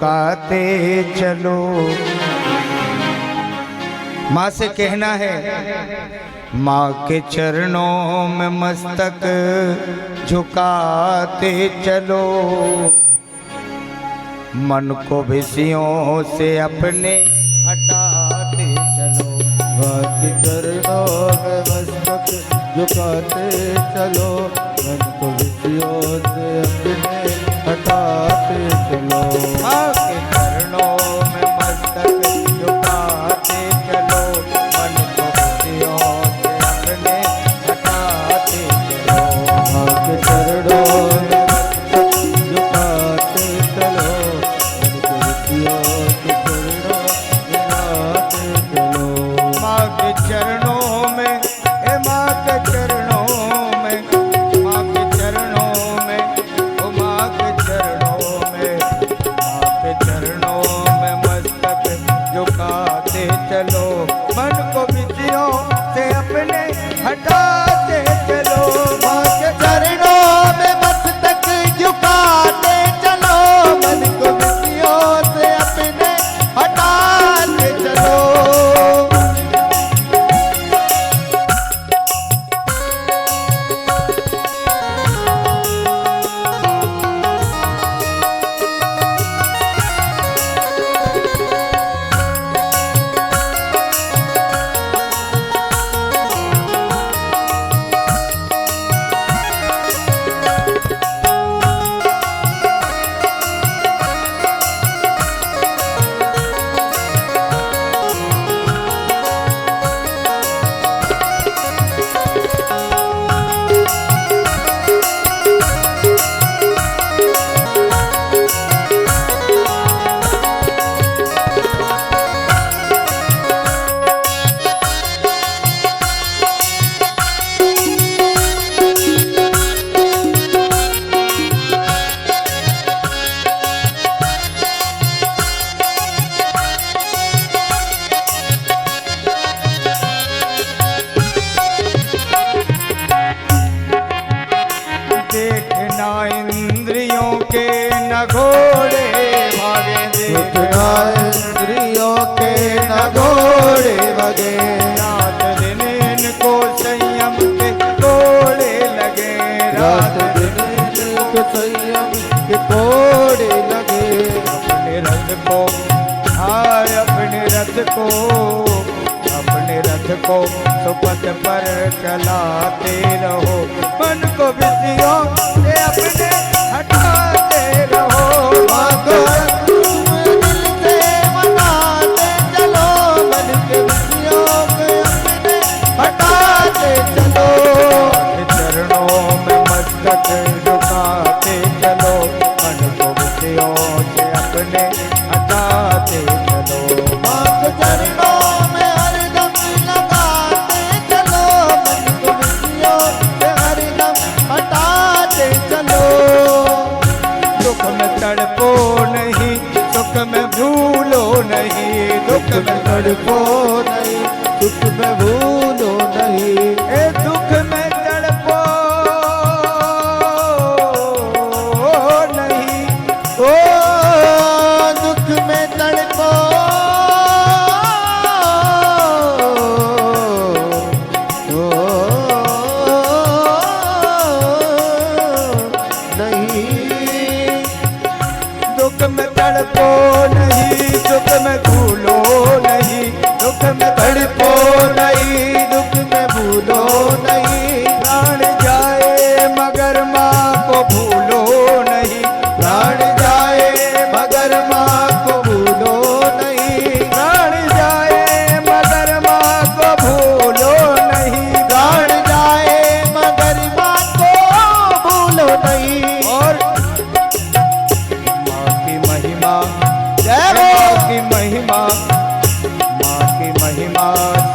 झुकाते चलो। माँ से कहना है, माँ के चरणों में मस्तक झुकाते चलो। मन को विषयों से अपने हटाते चलो। माँ के चरणों में मस्तक झुकाते चलो। मन को विषयों से अपने हटाते चलो। माँ के चरणों में मस्तक झुकाते चलो। मन को विषयों से अपने हटाते चलो। माँ के चरणों में मस्तक झुकाते चलो। मन को विषयों से हटाते चलो। माँ के चरणों में, ए माँ के चरणों में, माँ के चरणों में, ओ माँ के चरणों में, माँ के चरणों में मस्तक झुकाते चलो। मन को विषयों से अपने हटाते चलो। माँ के चरणों में मस्तक झुकाते चलो। मन को विषयों से अपने हटाते चलो। देखना इंद्रियों के न घोड़े भागे। देखना इंद्रियों के न घोड़े भगे। रात दिन इनको संयम के घोड़े लगे। रात दिन इनको संयम के घोड़े लगे। अपने रथ को, हाय अपने रथ को, अपने रथ को सुपथ पर चलाते रहो। मन को विषयों से अपने हटाते रहो। माँ को दिल से मनाते चलो। मन के विषयों को अपने हटाते चलो। के चरणों में मस्तक झुकाते चलो। मन को विषयों से अपने हटाते चलो। माँ के चरणों में हरदम लगाते चलो। मन को विषयों से हरदम हटाते चलो। दुख में तड़पो नहीं, सुख में भूलो नहीं। दुख में तड़पो नहीं, सुख में भूलो नहीं। ए दुख में तड़पो नहीं। ओ दुख में तड़पो नहीं। दुख में तड़पो नहीं, सुख में भूलो नहीं। दुख में तड़पो नहीं, दुख में भूलो नहीं। प्राण जाए मगर माँ को भूलो नहीं। प्राण जाए मगर माँ को भूलो नहीं। प्राण जाए मगर माँ को भूलो नहीं। प्राण जाए मगर माँ को भूलो नहीं। और माँ की महिमा, जय माँ हो। की महिमा, माँ की महिमा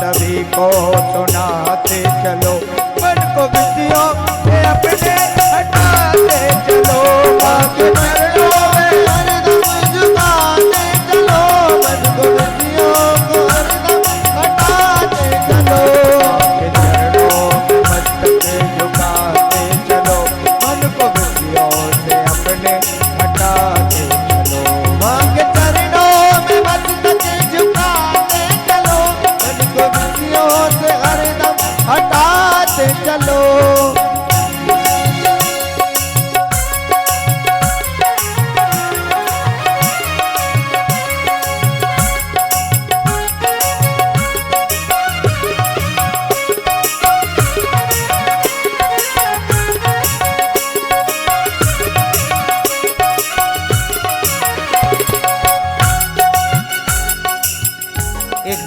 सभी को सुनाते चलो। मन को विषयों से अपने हटाते चलो। माँ के चरणों में हरदम झुकाते चलो। मन को विषयों को हरदम हटाते चलो। के चरणों में मस्तक झुकाते चलो। मन को विषयों से अपने हटाते चलो। माँ के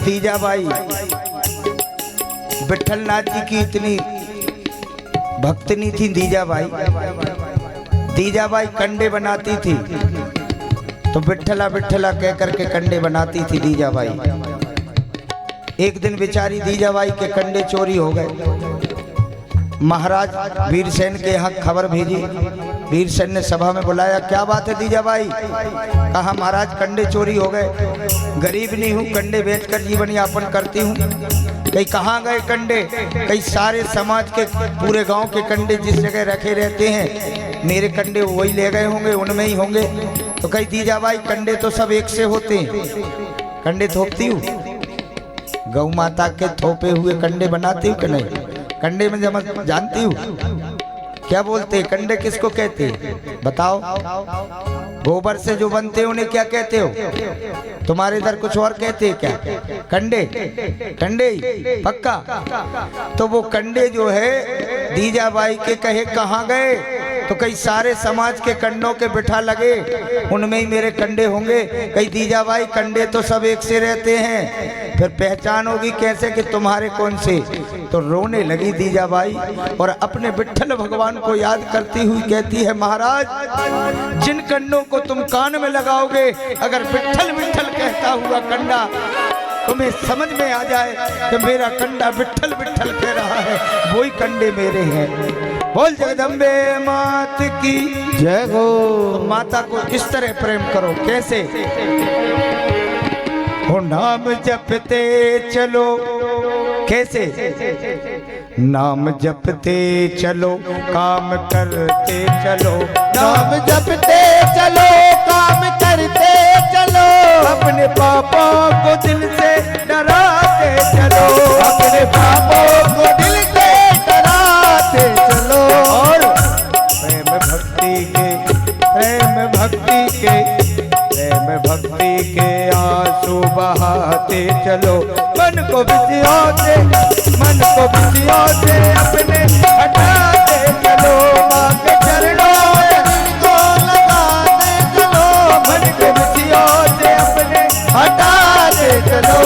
दीजाबाई विठलनाथ जी की इतनी भक्तनी थी दीजाबाई। दीजाबाई कंडे बनाती थी तो विठला विठला कह करके कंडे बनाती थी दीजाबाई। एक दिन बेचारी दीजाबाई के कंडे चोरी हो गए। महाराज वीरसेन के यहाँ खबर भेजी। वीरसेन ने सभा में बुलाया, क्या बात है दीजाबाई? कहा महाराज कंडे चोरी हो गए, गरीब नहीं हूँ, कंडे बेचकर जीवन यापन करती हूँ। कहीं कहाँ गए कंडे? कई सारे समाज के पूरे गांव के कंडे जिस जगह रखे रहते हैं मेरे कंडे वही ले गए होंगे, उनमें ही होंगे। तो कही दीजाबाई कंडे तो सब एक से होते हैं, कंडे थोपती हूँ? गौ माता के थोपे हुए कंडे बनाती हूँ कि नहीं? कंडे में जमा जानती हूँ क्या बोलते? कंडे किसको कहते बताओ? गोबर से जो बनते हैं उन्हें क्या कहते हो? तुम्हारे इधर कुछ और कहते हैं क्या? कंडे? कंडे पक्का? तो वो कंडे जो है दीजाबाई के कहे कहाँ गए? तो कई सारे समाज के कंडों के बिठा लगे, उनमें ही मेरे कंडे होंगे। कई दीजाबाई कंडे तो सब एक से रहते हैं, फिर पहचान होगी कैसे कि तुम्हारे कौन से? तो रोने लगी दीजाबाई और अपने विठल भगवान को याद करती हुई कहती है, महाराज जिन कंडों को तुम कान में लगाओगे, अगर विठल विठल कहता हुआ कंडा तुम्हें समझ में आ जाए कि मेरा कंडा विठल विठल कह रहा है, वही कंडे मेरे हैं। बोल जगदम्बे मात की जय हो। तो माता को इस तरह प्रेम करो। कैसे? हो नाम जपते चलो। कैसे? नाम जपते चलो, काम करते चलो। नाम जपते चलो, काम करते चलो। अपने पापों को दिल से डराते चलो। अपने पापों को दिल से डराते चलो। और प्रेम भक्ति के आंसू बहाते चलो। मन को विषयों से अपने हटाते चलो। माँ के चरणों में को लगाते चलो। मन को विषयों से अपने हटाते चलो।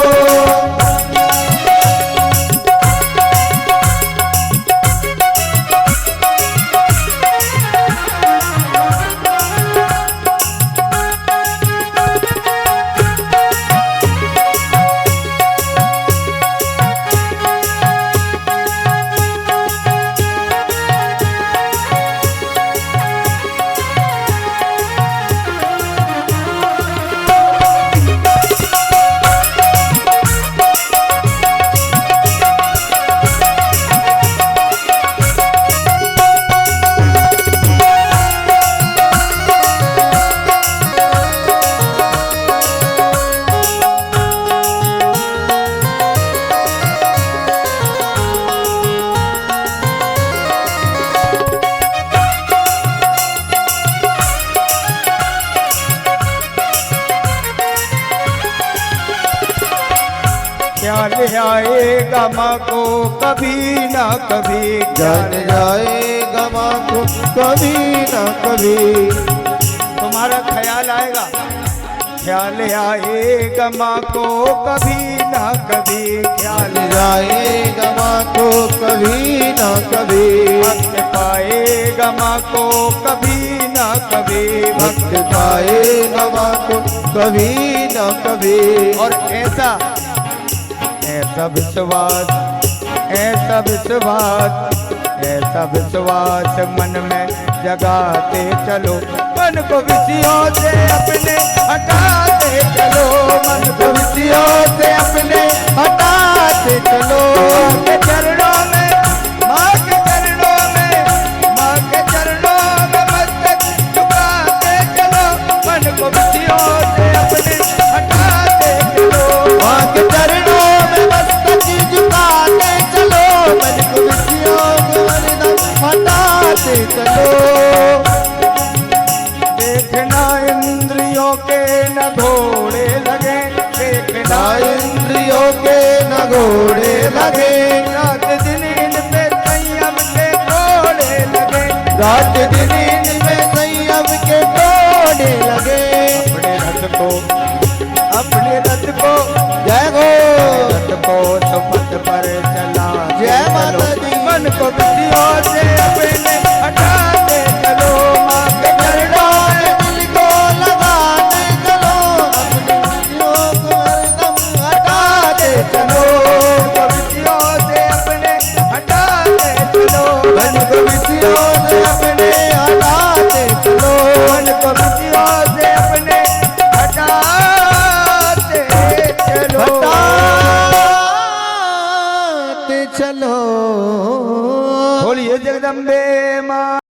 ख्याल आएगा माँ को कभी ना कभी। जान जाएगा माँ को कभी ना कभी। तुम्हारा ख्याल आएगा, ख्याल आएगा माँ को कभी ना कभी। ख्याल जाएगा माँ को कभी ना कभी। भक्त पाएगा माँ को कभी ना कभी। भक्त पाएगा माँ को कभी ना कभी। और ऐसा विश्वास, ऐसा विश्वास मन में जगाते चलो। मन को विषयों से अपने हटाते चलो। मन को विषयों से अपने हटाते चलो। माँ के चरणों में, माँ के चरणों में, माँ के चरणों में मस्तक झुकाते चलो। मन को विषयों से अपने हटाते चलो। माँ के चरणों में मस्तक झुकाते चलो। मन को विषयों को हरदम हटाते चलो। देखना इंद्रियों के न घोड़े लगे। देखना इंद्रियों के न घोड़े लगे। रात दिन इन पे संयम के घोड़े लगे। रात दिन इनमें संयम के घोड़े लगे। अपने रथ को जय हो। चलो बोलिए जगदम्बे माँ